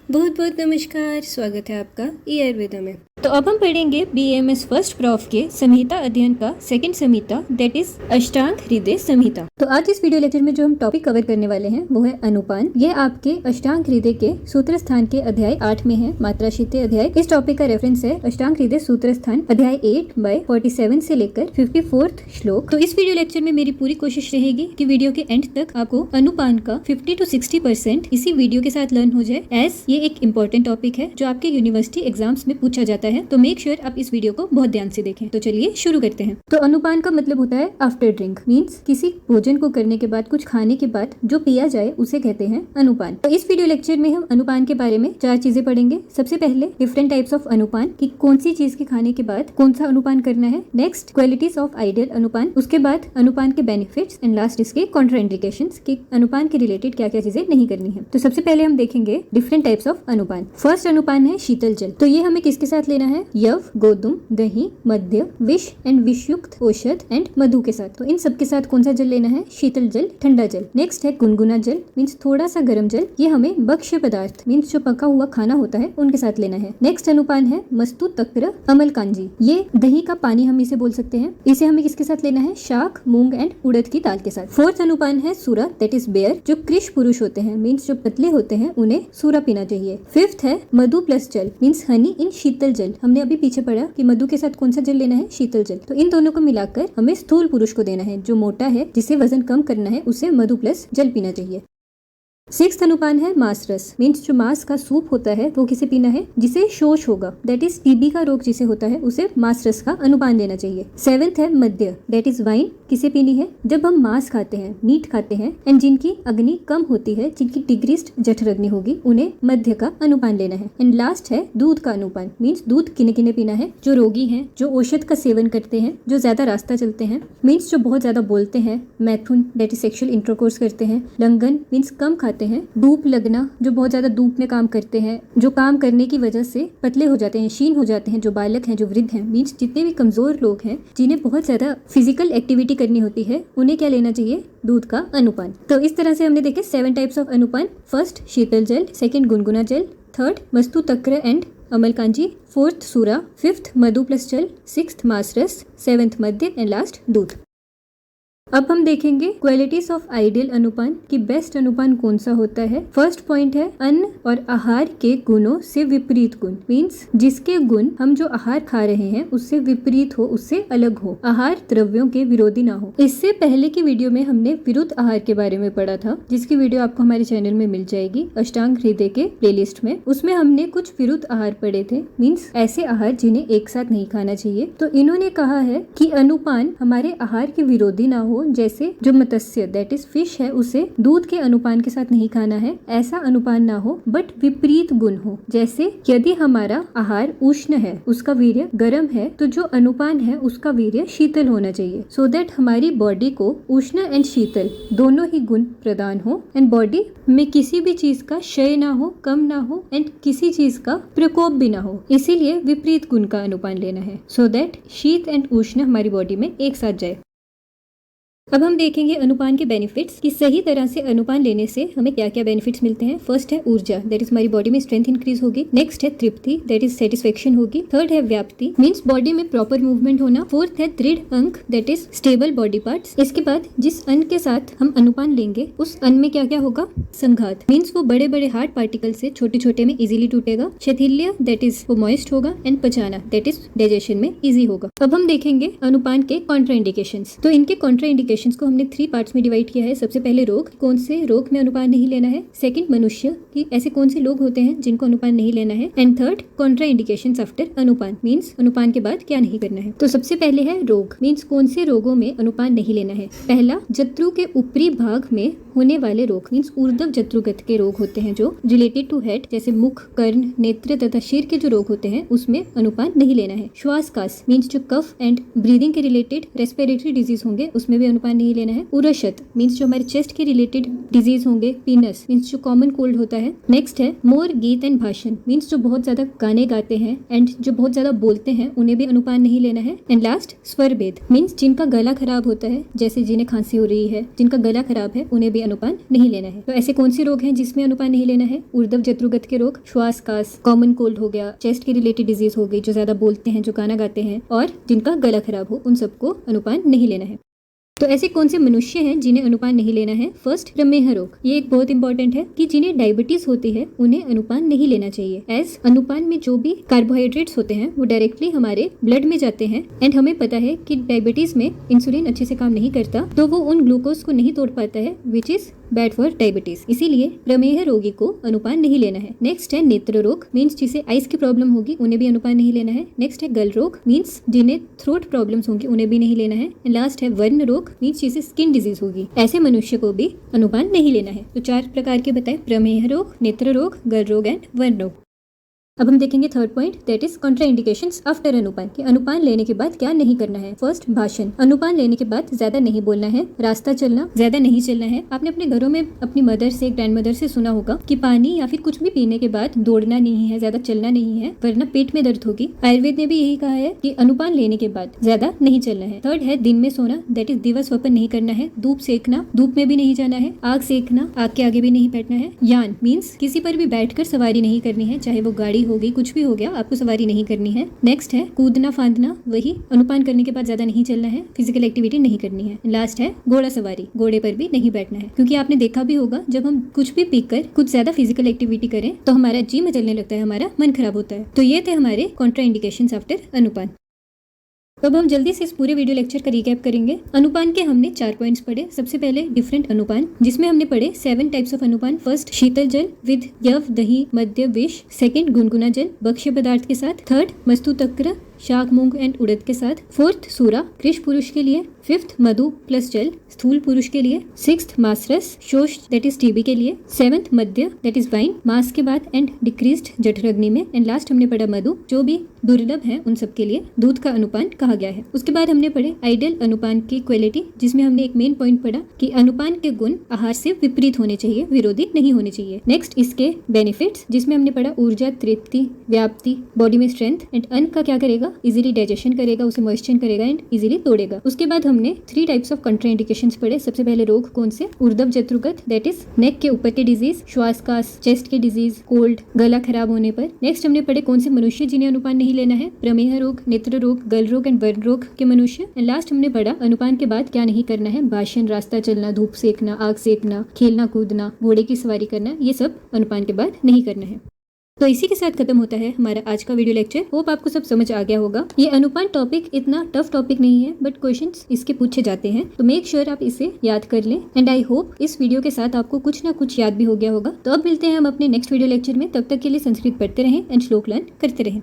बहुत बहुत नमस्कार। स्वागत है आपका ई आयुर्वेदा में। तो अब हम पढ़ेंगे BAMS फर्स्ट प्रॉफ के संहिता अध्ययन का सेकंड संहिता, दैट इज अष्टांग हृदय संहिता। तो आज इस वीडियो लेक्चर में जो हम टॉपिक कवर करने वाले हैं वो है अनुपान। ये आपके अष्टांग हृदय के सूत्र स्थान के अध्याय 8 में है, मात्रा शीते अध्याय। इस टॉपिक का रेफरेंस है अष्टांग हृदय सूत्र स्थान अध्याय 8/47 से लेकर 54 श्लोक। तो इस वीडियो लेक्चर में मेरी पूरी कोशिश रहेगी कि वीडियो के एंड तक आपको अनुपान का 50 to 60% इसी वीडियो के साथ लर्न हो जाए, एज ये एक इम्पोर्टेंट टॉपिक है जो आपके यूनिवर्सिटी एग्जाम्स में पूछा जाता है। तो मेक श्योर आप इस वीडियो को बहुत ध्यान से देखें। तो चलिए शुरू करते हैं। तो अनुपान का मतलब होता है आफ्टर ड्रिंक, मींस किसी भोजन को करने के बाद, कुछ खाने के बाद जो पिया जाए उसे कहते हैं अनुपान। तो इस वीडियो लेक्चर में हम अनुपान के बारे में 4 चीजें पढ़ेंगे। सबसे पहले डिफरेंट टाइप्स ऑफ अनुपान, कि कौन सी चीज के खाने के बाद कौन सा अनुपान करना है। नेक्स्ट क्वालिटीज ऑफ आइडियल अनुपान, उसके बाद अनुपान के बेनिफिट्स, एंड लास्ट इसके कॉन्ट्राइंडिकेशंस, कि अनुपान के रिलेटेड क्या क्या चीजें नहीं करनी है। तो सबसे पहले हम देखेंगे डिफरेंट टाइप्स ऑफ अनुपान। फर्स्ट अनुपान है शीतल जल। तो ये हमें किसके साथ लेना है? यव, गोदुम, दही, मध्य, विष एंड विषयुक्त औषध एंड मधु के साथ। तो इन सब के साथ कौन सा जल लेना है? शीतल जल, ठंडा जल। नेक्स्ट है गुनगुना जल, मीन्स थोड़ा सा गर्म जल। ये हमें भक्ष्य पदार्थ, मीन्स जो पका हुआ खाना होता है उनके साथ लेना है। नेक्स्ट अनुपान है मस्तु तक्र अमलकांजी। ये दही का पानी हम इसे बोल सकते हैं। इसे हमें किसके साथ लेना है? शाक, मूंग एंड उड़द की दाल के साथ। फोर्थ अनुपान है सूरा, दैट इज बेयर। जो कृष पुरुष होते हैं, मीन्स जो पतले होते हैं, उन्हें सूरा पीना चाहिए। फिफ्थ है मधु प्लस जल, मीन्स हनी इन शीतल जल। हमने अभी पीछे पढ़ा कि मधु के साथ कौन सा जल लेना है? शीतल जल। तो इन दोनों को मिलाकर हमें स्थूल पुरुष को देना है। जो मोटा है, जिसे वजन कम करना है, उसे मधु प्लस जल पीना चाहिए। सिक्स्थ अनुपान है मांस रस, मीन्स जो मांस का सूप होता है वो किसे पीना है? जिसे शोष होगा, दैट इज टीबी का रोग जिसे होता है, उसे मांस रस का अनुपान लेना चाहिए। सेवेंथ है मद्य, दैट इज वाइन। किसे पीनी है? जब हम मांस खाते हैं, मीट खाते हैं, एंड जिनकी अग्नि कम होती है, जिनकी डिग्रीस्ट जठराग्नि होगी, उन्हें मध्य का अनुपान लेना है। एंड लास्ट है दूध का अनुपान, मीन्स दूध किने किने पीना है? जो रोगी हैं, जो औषध का सेवन करते हैं, जो ज्यादा रास्ता चलते हैं, मीन्स जो बहुत ज्यादा बोलते हैं, मैथुन दैट इज सेक्सुअल इंटरकोर्स करते हैं, लंगन मीन्स कम खाते हैं, धूप लगना, जो बहुत ज्यादा धूप में काम करते हैं, जो काम करने की वजह से पतले हो जाते हैं, क्षीण हो जाते हैं, जो बालक हैं, जो वृद्ध हैं, मीन्स जितने भी कमजोर लोग हैं, जिन्हें बहुत ज्यादा फिजिकल एक्टिविटी करनी होती है, उन्हें क्या लेना चाहिए? दूध का अनुपान। तो इस तरह से हमने देखे 7 टाइप्स ऑफ अनुपान। फर्स्ट शीतल जल, सेकंड गुनगुना जल, थर्ड मस्तु तक्र एंड अमलकांजी, फोर्थ सूरा, फिफ्थ मधु प्लस जल, सिक्स्थ मांस रस, सेवेंथ मध्य एंड लास्ट दूध। अब हम देखेंगे क्वालिटीज ऑफ आइडियल अनुपान, कि बेस्ट अनुपान कौन सा होता है। फर्स्ट पॉइंट है अन्न और आहार के गुणों से विपरीत गुण, मीन्स जिसके गुण हम जो आहार खा रहे हैं उससे विपरीत हो, उससे अलग हो, आहार द्रव्यों के विरोधी ना हो। इससे पहले की वीडियो में हमने विरुद्ध आहार के बारे में पढ़ा था, जिसकी वीडियो आपको हमारे चैनल में मिल जाएगी अष्टांग हृदय के प्लेलिस्ट में। उसमें हमने कुछ विरुद्ध आहार पढ़े थे, मीन्स ऐसे आहार जिन्हें एक साथ नहीं खाना चाहिए। तो इन्होंने कहा है कि अनुपान हमारे आहार के विरोधी ना हो, जैसे जो मत्स्य दैट इज फिश है, उसे दूध के अनुपान के साथ नहीं खाना है, ऐसा अनुपान ना हो, बट विपरीत गुण हो। जैसे यदि हमारा आहार उष्ण है, उसका वीर्य गर्म है, तो जो अनुपान है उसका वीर्य शीतल होना चाहिए, सो दैट हमारी बॉडी को उष्ण एंड शीतल दोनों ही गुण प्रदान हो, एंड बॉडी में किसी भी चीज का क्षय ना हो, कम ना हो, एंड किसी चीज का प्रकोप भी ना हो। इसीलिए विपरीत गुण का अनुपान लेना है, सो दैट शीत एंड उष्ण हमारी बॉडी में एक साथ जाए। अब हम देखेंगे अनुपान के बेनिफिट्स, कि सही तरह से अनुपान लेने से हमें क्या क्या बेनिफिट्स मिलते हैं। फर्स्ट है ऊर्जा, दैट इज हमारी बॉडी में स्ट्रेंथ इंक्रीज होगी। नेक्स्ट है तृप्ति, दैट इज सेटिस्फेक्शन होगी। थर्ड है व्याप्ति, मीन्स बॉडी में प्रॉपर मूवमेंट होना। फोर्थ है दृढ़ अंग, that is stable body parts. इसके बाद जिस अन्न के साथ हम अनुपान लेंगे उस अन्न में क्या क्या होगा? संघात, मीन्स वो बड़े बड़े हार्ड पार्टिकल से छोटे छोटे में इजीली टूटेगा। शिथिल्य, दैट इज वो मॉइस्ट होगा। एंड पचाना, दैट इज डाइजेशन में इजी होगा। अब हम देखेंगे अनुपान के कॉन्ट्राइंडिकेशंस। तो इनके कॉन्ट्राइंडिकेशंस को हमने 3 पार्ट्स में डिवाइड किया है। सबसे पहले रोग, कौन से रोग में अनुपान नहीं लेना है। सेकंड मनुष्य, कि ऐसे कौन से लोग होते हैं जिनको अनुपान नहीं लेना है। एंड थर्ड कॉन्ट्राइंडिकेशंस आफ्टर अनुपान, मीन्स अनुपान के बाद क्या नहीं करना है। तो सबसे पहले है रोग, मीन्स कौन से रोगों में अनुपान नहीं लेना है। पहला, जत्रु के ऊपरी भाग में होने वाले रोग, मीन्स ऊर्ध्व जत्रुगत के रोग होते हैं जो रिलेटेड टू हेड, जैसे मुख, कर्ण, नेत्र तथा सिर के जो रोग होते हैं उसमें अनुपान नहीं लेना है। श्वास कास, मीन्स जो कफ एंड ब्रीदिंग के रिलेटेड रेस्पिरेटरी डिजीज होंगे उसमें भी अनुपान अनुपान नहीं लेना है। उरशत मीन्स जो हमारे चेस्ट के रिलेटेड डिजीज होंगे। पीनस मीन्स जो कॉमन कोल्ड होता है। नेक्स्ट है मोर गीत एंड भाषण मीन्स जो बहुत ज्यादा गाने गाते हैं एंड जो बहुत ज्यादा बोलते हैं उन्हें भी अनुपान नहीं लेना है। एंड लास्ट स्वर भेद मीन्स जिनका गला खराब होता है, जैसे जिन्हें खांसी हो रही है, जिनका गला खराब है, उन्हें भी अनुपान नहीं लेना है। तो ऐसे कौन से रोग हैं जिसमें अनुपान नहीं लेना है? ऊर्ध्व जत्रुगत के रोग, श्वास कास, कॉमन कोल्ड हो गया, चेस्ट के रिलेटेड डिजीज हो गई, जो ज्यादा बोलते हैं, जो गाना गाते हैं, और जिनका गला खराब हो, उन सबको अनुपान नहीं लेना है। तो ऐसे कौन से मनुष्य हैं जिन्हें अनुपान नहीं लेना है? फर्स्ट, प्रमेह रोग। ये एक बहुत इंपॉर्टेंट है कि जिन्हें डायबिटीज होती है उन्हें अनुपान नहीं लेना चाहिए। एज अनुपान में जो भी कार्बोहाइड्रेट्स होते हैं वो डायरेक्टली हमारे ब्लड में जाते हैं एंड हमें पता है कि डायबिटीज में इंसुलिन अच्छे से काम नहीं करता, तो वो उन ग्लूकोज को नहीं तोड़ पाता है, which is bad for diabetes. इसीलिए प्रमेह रोगी को अनुपान नहीं लेना है। नेक्स्ट है नेत्र रोग मीन्स जिसे आइस की प्रॉब्लम होगी उन्हें भी अनुपान नहीं लेना है। नेक्स्ट है गल रोग मीन्स जिन्हें थ्रोट प्रॉब्लम्स होंगी उन्हें भी नहीं लेना है। लास्ट है वर्ण रोग मीन्स जिसे स्किन डिजीज होगी, ऐसे मनुष्य को भी अनुपान नहीं लेना है। तो 4 प्रकार के बताए, प्रमेह रोग, नेत्र रोग, गल रोग एंड वर्ण रोग। अब हम देखेंगे third point, that is contraindications after अनुपान, कि अनुपान लेने के बाद क्या नहीं करना है। फर्स्ट, भाषण। अनुपान लेने के बाद ज्यादा नहीं बोलना है। रास्ता चलना, ज्यादा नहीं चलना है। आपने अपने घरों में अपनी मदर से, ग्रैंड मदर से सुना होगा कि पानी या फिर कुछ भी पीने के बाद दौड़ना नहीं है, ज्यादा चलना नहीं है, वरना पेट में दर्द होगी। आयुर्वेद ने भी यही कहा है कि अनुपान लेने के बाद ज्यादा नहीं चलना है। थर्ड है दिन में सोना, दैट इज दिवस स्वप्न नहीं करना है। धूप सेकना, धूप में भी नहीं जाना है। आग सेकना, आग के आगे भी नहीं बैठना है। यान मीन्स किसी पर भी बैठकर सवारी नहीं करनी है, चाहे वो गाड़ी होगी, कुछ भी हो गया, आपको सवारी नहीं करनी है। नेक्स्ट है कूदना फांदना, वही अनुपान करने के बाद ज्यादा नहीं चलना है, फिजिकल एक्टिविटी नहीं करनी है। लास्ट है घोड़ा सवारी, घोड़े पर भी नहीं बैठना है, क्योंकि आपने देखा भी होगा जब हम कुछ भी पीकर कुछ ज्यादा फिजिकल एक्टिविटी करें तो हमारा जी में चलने लगता है, हमारा मन खराब होता है। तो ये थे हमारे कॉन्ट्राइंडिकेशंस आफ्टर अनुपान। तो अब हम जल्दी से इस पूरे वीडियो लेक्चर का रिकैप करेंगे। अनुपान के हमने 4 पॉइंट्स पढ़े। सबसे पहले डिफरेंट अनुपान, जिसमें हमने पढ़े 7 टाइप्स ऑफ अनुपान। फर्स्ट, शीतल जल विद यव, दही, मद्य, विष। सेकंड, गुनगुना जल भक्ष्य पदार्थ के साथ। थर्ड, मस्तु तक्र शाक, मूंग एंड उड़द के साथ। फोर्थ, सूरा कृष पुरुष के लिए। फिफ्थ, मधु प्लस जल स्थूल पुरुष के लिए। सिक्स्थ, मासरस शोष दैट इज टीबी के लिए। सेवंथ, मद्य दैट इज वाइन मास के बाद एंड डिक्रीज्ड जठराग्नि में। एंड लास्ट हमने पढ़ा मधु, जो भी दुर्लभ है उन सब के लिए दूध का अनुपान कहा गया है। उसके बाद हमने पढ़े आइडियल अनुपान की क्वालिटी, जिसमें हमने एक मेन पॉइंट पढ़ा कि अनुपान के गुण आहार से विपरीत होने चाहिए, विरोधी नहीं होने चाहिए। नेक्स्ट, इसके बेनिफिट्स, जिसमें हमने पढ़ा ऊर्जा, तृप्ति, व्याप्ति, बॉडी में स्ट्रेंथ। एंड अन्न का क्या करेगा, इजीली डाइजेशन करेगा, उसे मॉइस्चर करेगा एंड इजीली तोड़ेगा। उसके बाद हमने 3 टाइप्स ऑफ कंट्राइंडिकेशंस पढ़े। सबसे पहले रोग कौन से, ऊर्ध्व जत्रुगत दैट इज नेक के ऊपर के डिजीज, श्वास कास, चेस्ट के डिजीज, कोल्ड, गला खराब होने पर। नेक्स्ट हमने पढ़े कौन से मनुष्य जिन्हें अनुपान नहीं लेना है, प्रमेह रोग, नेत्र रोग, गल रोग एंड वर्ण रोग के मनुष्य। एंड लास्ट हमने पढ़ा अनुपान के बाद क्या नहीं करना है, भाषण, रास्ता चलना, धूप सेकना, आग सेकना, खेलना कूदना, घोड़े की सवारी करना, ये सब अनुपान के बाद नहीं करना है। तो इसी के साथ खत्म होता है हमारा आज का वीडियो लेक्चर। होप आपको सब समझ आ गया होगा। ये अनुपान टॉपिक इतना टफ टॉपिक नहीं है, बट क्वेश्चंस इसके पूछे जाते हैं, तो मेक श्योर आप इसे याद कर लें। एंड आई होप इस वीडियो के साथ आपको कुछ ना कुछ याद भी हो गया होगा। तो अब मिलते हैं हम अपने नेक्स्ट वीडियो लेक्चर में। तब तक के लिए संस्कृत पढ़ते रहें एंड श्लोक लर्न करते रहें।